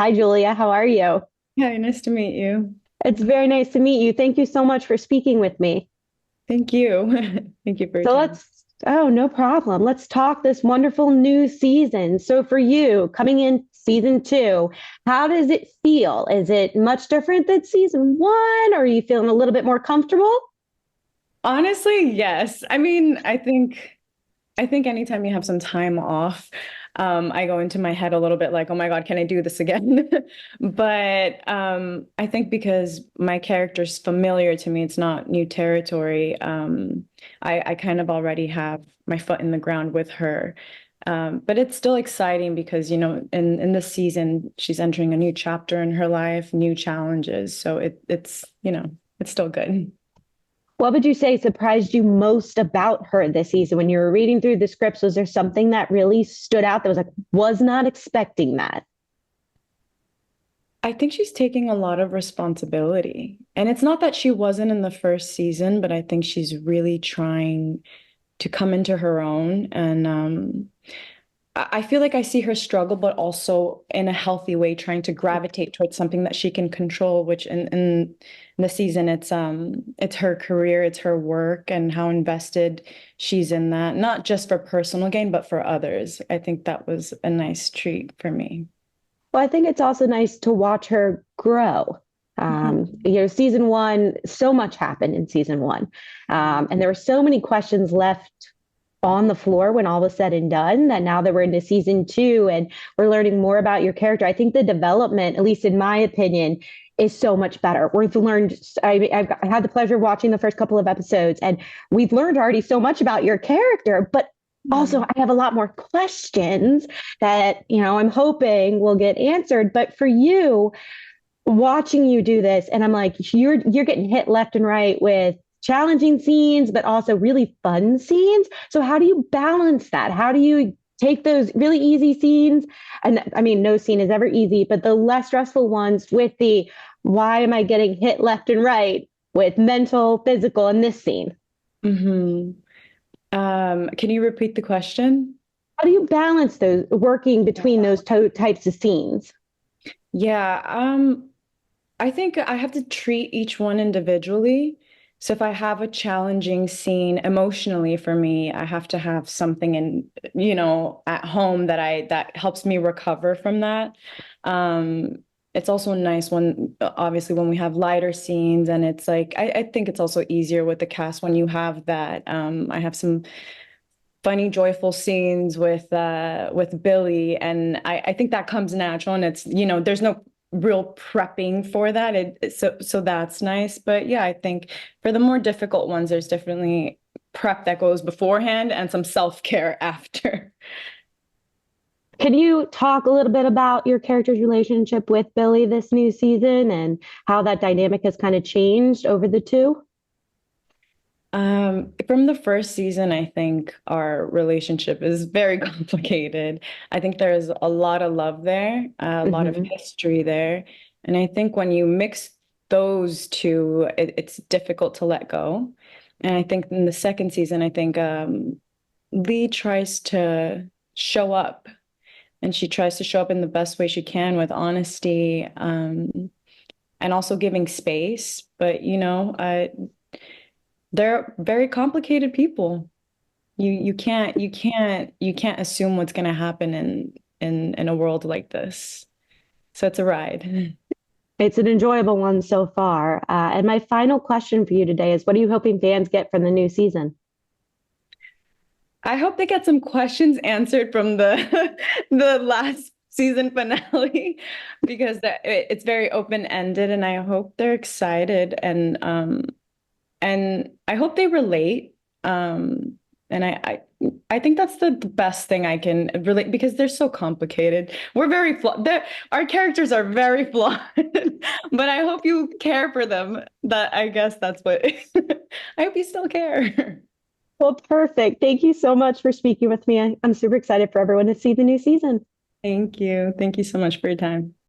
Hi, Julia. How are you? Hi, nice to meet you. It's very nice to meet you. Thank you so much for speaking with me. Thank you. Thank you for your So time. no problem. Let's talk this wonderful new season. So, for you, coming in season two, how does it feel? Is it much different than season one? Or are you feeling a little bit more comfortable? Honestly, yes. I think anytime you have some time off, I go into my head a little bit like, oh my God, can I do this again? But I think because my character's familiar to me, it's not new territory. I kind of already have my foot in the ground with her. But it's still exciting because, in this season, she's entering a new chapter in her life, new challenges. So it's still good. What would you say surprised you most about her this season when you were reading through the scripts? Was there something that really stood out that was like, was not expecting that? I think she's taking a lot of responsibility. And it's not that she wasn't in the first season, but I think she's really trying to come into her own. And I feel like I see her struggle, but also in a healthy way, trying to gravitate towards something that she can control, which in the season it's her career, it's her work, and how invested she's in that, not just for personal gain, but for others. I think that was a nice treat for me. Well, I think it's also nice to watch her grow. Season one, so much happened in season one. And there were so many questions left on the floor when all was said and done that now that we're into season two and we're learning more about your character, I think the development, at least in my opinion, is so much better. We've learned, I've had the pleasure of watching the first couple of episodes, and we've learned already so much about your character, but also Yeah. I have a lot more questions that, I'm hoping will get answered. But for you, watching you do this, and I'm like, you're getting hit left and right with challenging scenes, but also really fun scenes. So how do you balance that? How do you take those really easy scenes? And I mean, no scene is ever easy, but the less stressful ones with the why am I getting hit left and right with mental, physical in this scene? hmm can you repeat the question? How do you balance those working between those types of scenes? Yeah, I think I have to treat each one individually. So if I have a challenging scene emotionally for me, I have to have something at home that helps me recover from that. It's also nice when obviously when we have lighter scenes and it's like I think it's also easier with the cast when you have that. I have some funny, joyful scenes with Billy, and I think that comes natural, and it's there's no real prepping for that. So that's nice. But yeah, I think for the more difficult ones, there's definitely prep that goes beforehand and some self-care after. Can you talk a little bit about your character's relationship with Billy this new season and how that dynamic has kind of changed over the two? From the first season, I think our relationship is very complicated. I think there's a lot of love there, a lot of Hmm. history there. And I think when you mix those two, it's difficult to let go. And I think in the second season, I think Lee tries to show up and she tries to show up in the best way she can with honesty, and also giving space. But, they're very complicated people. You can't assume what's going to happen in a world like this. So it's a ride. It's an enjoyable one so far. And my final question for you today is what are you hoping fans get from the new season? I hope they get some questions answered from the the last season finale because it's very open-ended, and I hope they're excited, and I hope they relate. And I think that's the best thing I can relate because they're so complicated. We're very flawed. Our characters are very flawed, but I hope you care for them. That I guess that's what I hope you still care. Well, perfect. Thank you so much for speaking with me. I'm super excited for everyone to see the new season. Thank you. Thank you so much for your time.